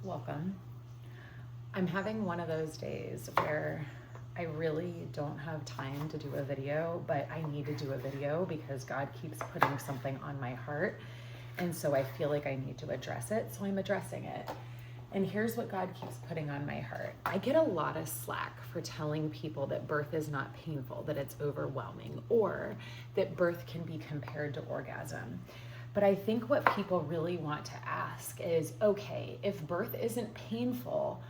Welcome. I'm having one of those days where I really don't have time to do a video, but I need to do a video because God keeps putting something on my heart. And so I feel like I need to address it, so I'm addressing it. And here's what God keeps putting on my heart. I get a lot of slack for telling people that birth is not painful, that it's overwhelming, or that birth can be compared to orgasm. But I think what people really want to ask is, okay, if birth isn't painful,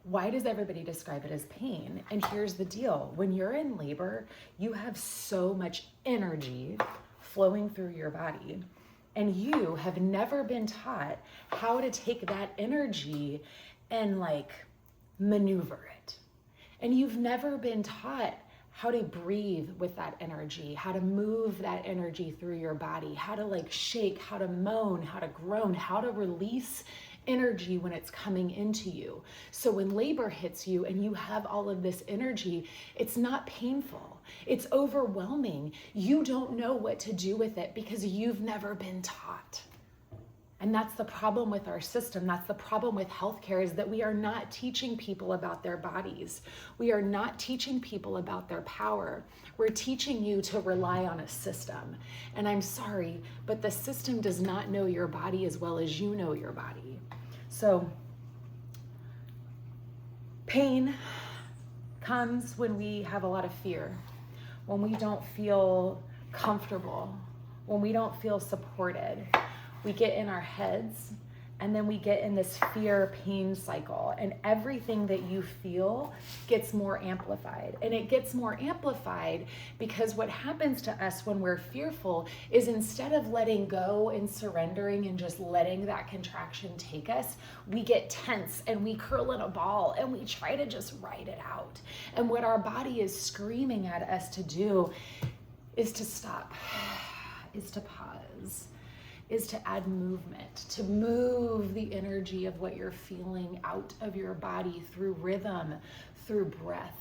why does everybody describe it as pain? And here's the deal. When you're in labor, you have so much energy flowing through your body, and you have never been taught how to take that energy and maneuver it. And you've never been taught how to breathe with that energy, how to move that energy through your body, how to shake, how to moan, how to groan, how to release energy when it's coming into you. So when labor hits you and you have all of this energy, it's not painful. It's overwhelming. You don't know what to do with it because you've never been taught. And that's the problem with our system. That's the problem with healthcare, is that we are not teaching people about their bodies. We are not teaching people about their power. We're teaching you to rely on a system. And I'm sorry, but the system does not know your body as well as you know your body. So pain comes when we have a lot of fear, when we don't feel comfortable, when we don't feel supported. We get in our heads, and then we get in this fear pain cycle, and everything that you feel gets more amplified. And it gets more amplified because what happens to us when we're fearful is, instead of letting go and surrendering and just letting that contraction take us, we get tense and we curl in a ball and we try to just ride it out. And what our body is screaming at us to do is to stop, is to pause, is to add movement, to move the energy of what you're feeling out of your body through rhythm, through breath,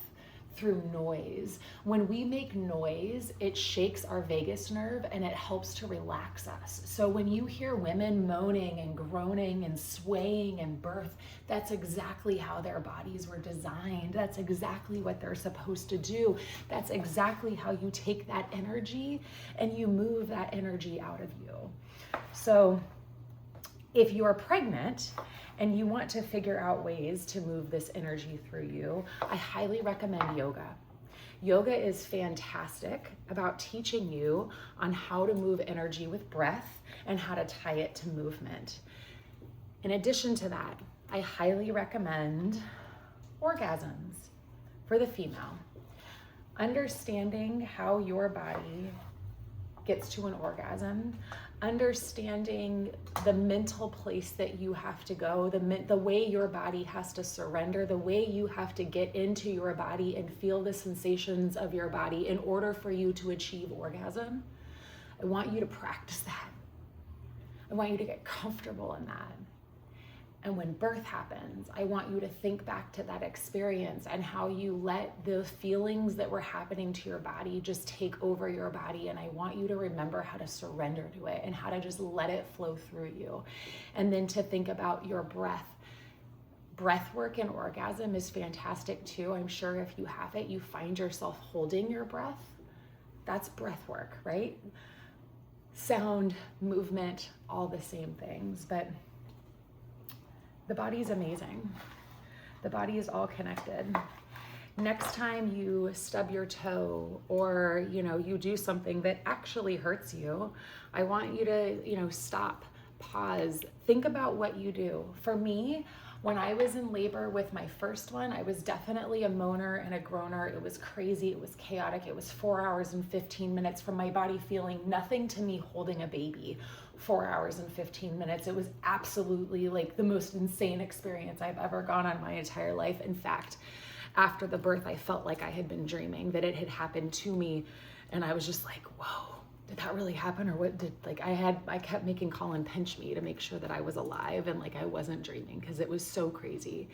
through noise. When we make noise, it shakes our vagus nerve and it helps to relax us. So when you hear women moaning and groaning and swaying in birth, that's exactly how their bodies were designed. That's exactly what they're supposed to do. That's exactly how you take that energy and you move that energy out of you. So if you're pregnant and you want to figure out ways to move this energy through you, I highly recommend yoga. Yoga is fantastic about teaching you on how to move energy with breath and how to tie it to movement. In addition to that, I highly recommend orgasms for the female. Understanding how your body gets to an orgasm, understanding the mental place that you have to go, the way your body has to surrender, the way you have to get into your body and feel the sensations of your body in order for you to achieve orgasm. I want you to practice that. I want you to get comfortable in that. And when birth happens, I want you to think back to that experience and how you let the feelings that were happening to your body just take over your body. And I want you to remember how to surrender to it and how to just let it flow through you. And then to think about your breath. Breath work and orgasm is fantastic too. I'm sure if you have it, you find yourself holding your breath. That's breath work, right? Sound, movement, all the same things. But the body's amazing. The body is all connected. Next time you stub your toe or, you do something that actually hurts you, I want you to, stop, pause, think about what you do. For me, when I was in labor with my first one, I was definitely a moaner and a groaner. It was crazy. It was chaotic. It was 4 hours and 15 minutes from my body feeling nothing to me holding a baby. 4 hours and 15 minutes. It was absolutely the most insane experience I've ever gone on my entire life. In fact, after the birth, I felt like I had been dreaming, that it had happened to me. And I was just like, whoa, did that really happen? Or what did, I kept making Colin pinch me to make sure that I was alive and I wasn't dreaming, because it was so crazy.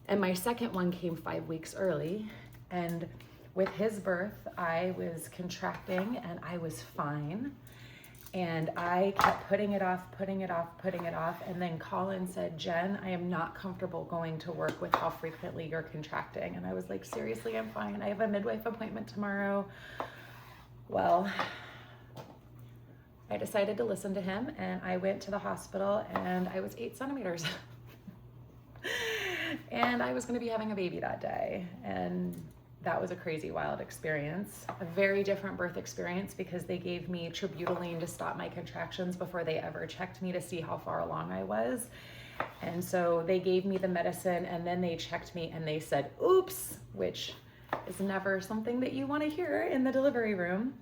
And my second one came 5 weeks early. And with his birth, I was contracting and I was fine. And I kept putting it off. And then Colin said, Jen, I am not comfortable going to work with how frequently you're contracting. And I was like, seriously, I'm fine. I have a midwife appointment tomorrow. Well, I decided to listen to him, and I went to the hospital, and I was 8 centimeters. And I was going to be having a baby that day. And that was a crazy, wild experience. A very different birth experience because they gave me tributaline to stop my contractions before they ever checked me to see how far along I was. And so they gave me the medicine, and then they checked me and they said, oops, which is never something that you want to hear in the delivery room.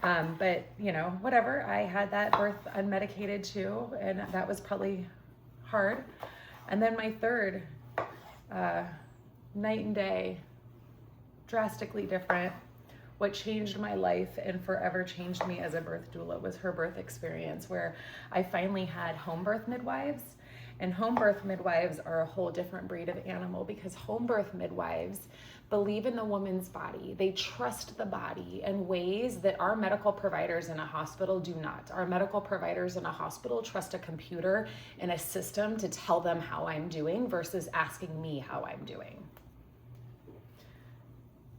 But you know, whatever, I had that birth unmedicated too, and that was probably hard. And then my third, night and day, drastically different. What changed my life and forever changed me as a birth doula was her birth experience, where I finally had home birth midwives. And home birth midwives are a whole different breed of animal, because home birth midwives believe in the woman's body. They trust the body in ways that our medical providers in a hospital do not. Our medical providers in a hospital trust a computer and a system to tell them how I'm doing versus asking me how I'm doing.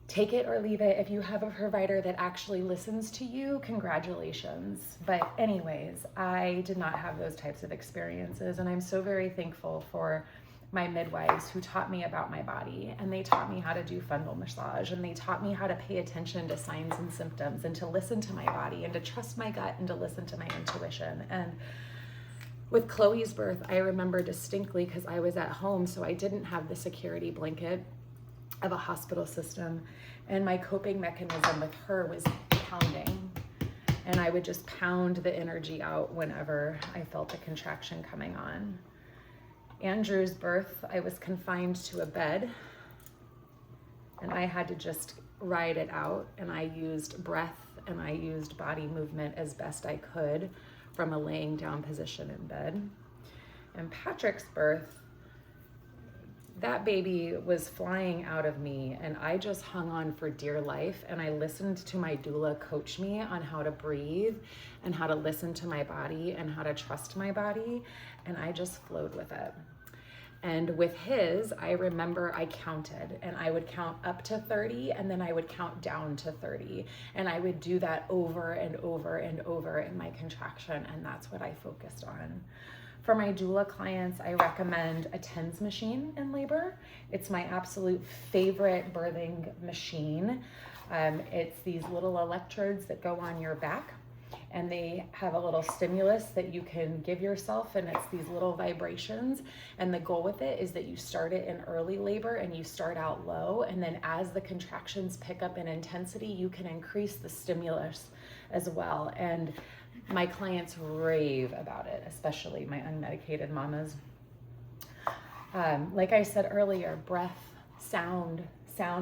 Take it or leave it. If you have a provider that actually listens to you, congratulations. But anyways, I did not have those types of experiences, and I'm so very thankful for my midwives who taught me about my body, and they taught me how to do fundal massage, and they taught me how to pay attention to signs and symptoms, and to listen to my body, and to trust my gut, and to listen to my intuition. And with Chloe's birth, I remember distinctly, because I was at home, so I didn't have the security blanket of a hospital system, and my coping mechanism with her was pounding, and I would just pound the energy out whenever I felt a contraction coming on. Andrew's birth, I was confined to a bed, and I had to just ride it out, and I used breath and I used body movement as best I could from a laying down position in bed. And Patrick's birth, that baby was flying out of me, and I just hung on for dear life, and I listened to my doula coach me on how to breathe and how to listen to my body and how to trust my body, and I just flowed with it. And with his, I remember I counted, and I would count up to 30, and then I would count down to 30, and I would do that over and over and over in my contraction, and that's what I focused on. For my doula clients, I recommend a TENS machine in labor. It's my absolute favorite birthing machine. It's these little electrodes that go on your back, and they have a little stimulus that you can give yourself, and it's these little vibrations. And the goal with it is that you start it in early labor and you start out low, and then as the contractions pick up in intensity, you can increase the stimulus as well. And my clients rave about it, especially my unmedicated mamas. Like I said earlier, breath, sound.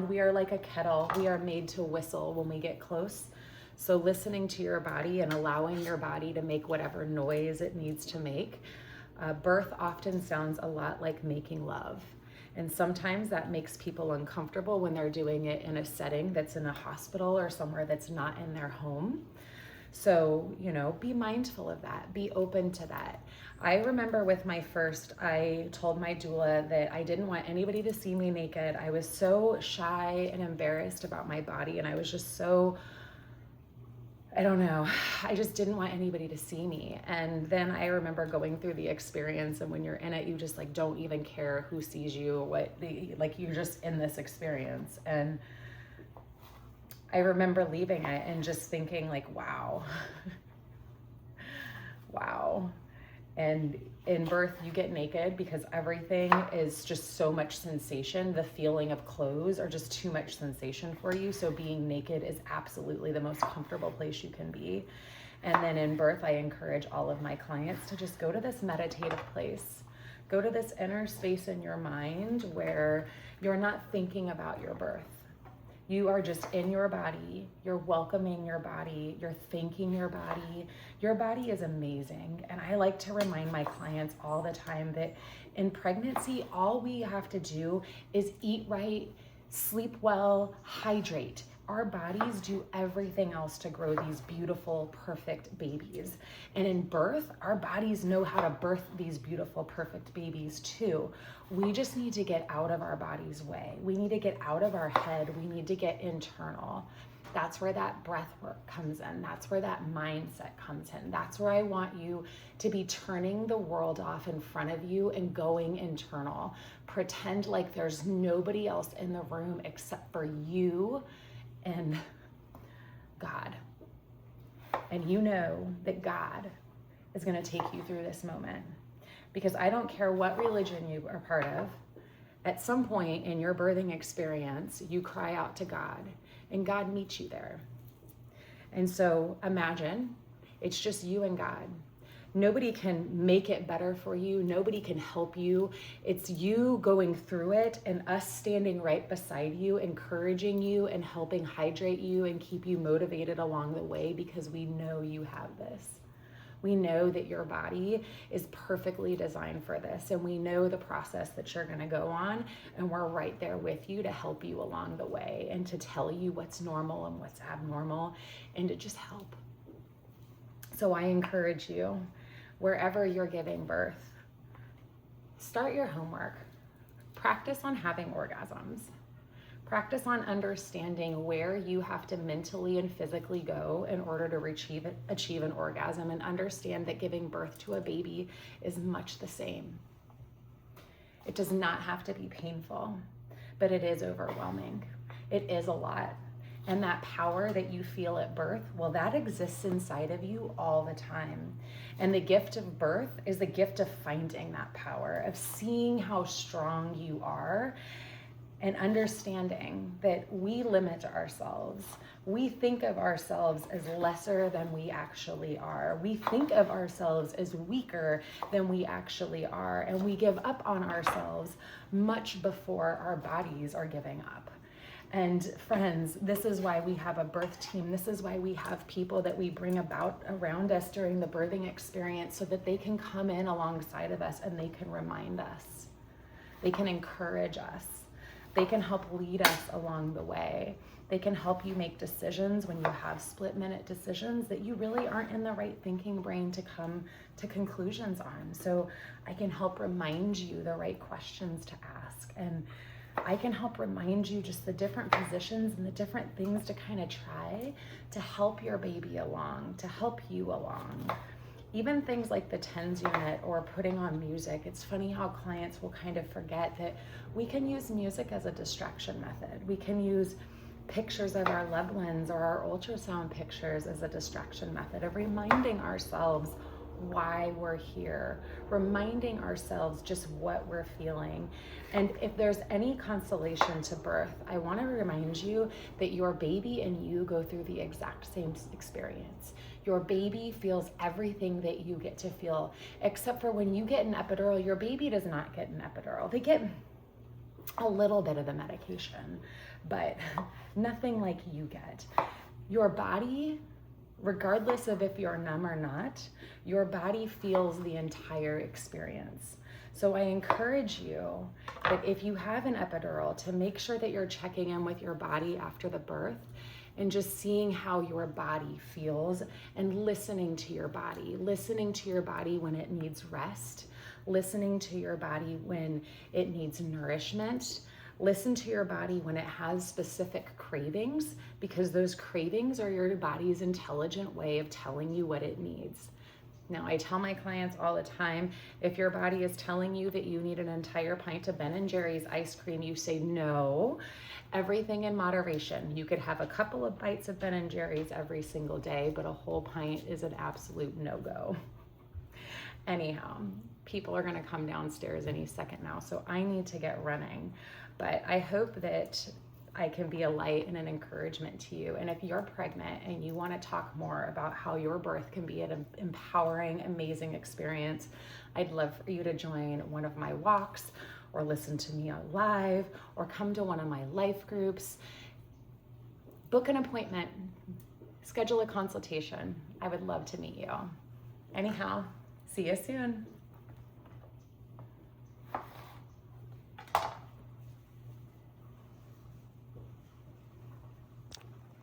We are like a kettle. We are made to whistle when we get close. So listening to your body and allowing your body to make whatever noise it needs to make. Birth often sounds a lot like making love. And sometimes that makes people uncomfortable when they're doing it in a setting that's in a hospital or somewhere that's not in their home. So, you know, be mindful of that. Be open to that. I remember with my first, I told my doula that I didn't want anybody to see me naked. I was so shy and embarrassed about my body, and I was just so, I don't know, I just didn't want anybody to see me. And then I remember going through the experience, and when you're in it, you just like don't even care who sees you, like you're just in this experience. And I remember leaving it and just thinking like, wow, wow. And in birth, you get naked because everything is just so much sensation. The feeling of clothes are just too much sensation for you. So being naked is absolutely the most comfortable place you can be. And then in birth, I encourage all of my clients to just go to this meditative place. Go to this inner space in your mind where you're not thinking about your birth. You are just in your body, you're welcoming your body, you're thanking your body. Your body is amazing. And I like to remind my clients all the time that in pregnancy, all we have to do is eat right, sleep well, hydrate. our bodies do everything else to grow these beautiful, perfect babies. And in birth, our bodies know how to birth these beautiful, perfect babies too. We just need to get out of our body's way. We need to get out of our head. We need to get internal. That's where that breath work comes in. That's where that mindset comes in. That's where I want you to be turning the world off in front of you and going internal. Pretend like there's nobody else in the room except for you and God. And you know that God is going to take you through this moment. Because I don't care what religion you are part of, at some point in your birthing experience, you cry out to God, and God meets you there. And so imagine it's just you and God. Nobody can make it better for you. Nobody can help you. It's you going through it and us standing right beside you, encouraging you and helping hydrate you and keep you motivated along the way, because we know you have this. We know that your body is perfectly designed for this, and we know the process that you're going to go on, and we're right there with you to help you along the way and to tell you what's normal and what's abnormal and to just help. So I encourage you, wherever you're giving birth, start your homework. Practice on having orgasms. Practice on understanding where you have to mentally and physically go in order to achieve an orgasm, and understand that giving birth to a baby is much the same. It does not have to be painful, but it is overwhelming. It is a lot. And that power that you feel at birth, well, that exists inside of you all the time. And the gift of birth is the gift of finding that power, of seeing how strong you are, and understanding that we limit ourselves. We think of ourselves as lesser than we actually are. We think of ourselves as weaker than we actually are. And we give up on ourselves much before our bodies are giving up. And friends, this is why we have a birth team. This is why we have people that we bring about around us during the birthing experience, so that they can come in alongside of us and they can remind us. They can encourage us. They can help lead us along the way. They can help you make decisions when you have split-minute decisions that you really aren't in the right thinking brain to come to conclusions on. So I can help remind you the right questions to ask. And I can help remind you just the different positions and the different things to kind of try to help your baby along, to help you along. Even things like the TENS unit or putting on music. It's funny how clients will kind of forget that we can use music as a distraction method. We can use pictures of our loved ones or our ultrasound pictures as a distraction method of reminding ourselves why we're here, reminding ourselves just what we're feeling. And if there's any consolation to birth, I want to remind you that your baby and you go through the exact same experience. Your baby feels everything that you get to feel, except for when you get an epidural, your baby does not get an epidural. They get a little bit of the medication, but nothing like you get. Your body, regardless of if you're numb or not, your body feels the entire experience. So I encourage you that if you have an epidural, to make sure that you're checking in with your body after the birth and just seeing how your body feels and listening to your body when it needs rest, listening to your body when it needs nourishment. Listen to your body when it has specific cravings, because those cravings are your body's intelligent way of telling you what it needs. Now, I tell my clients all the time, if your body is telling you that you need an entire pint of Ben & Jerry's ice cream, you say no. Everything in moderation. You could have a couple of bites of Ben & Jerry's every single day, but a whole pint is an absolute no-go. Anyhow, people are gonna come downstairs any second now, so I need to get running. But I hope that I can be a light and an encouragement to you. And if you're pregnant and you want to talk more about how your birth can be an empowering, amazing experience, I'd love for you to join one of my walks, or listen to me on live, or come to one of my life groups. Book an appointment, schedule a consultation. I would love to meet you. Anyhow, see you soon.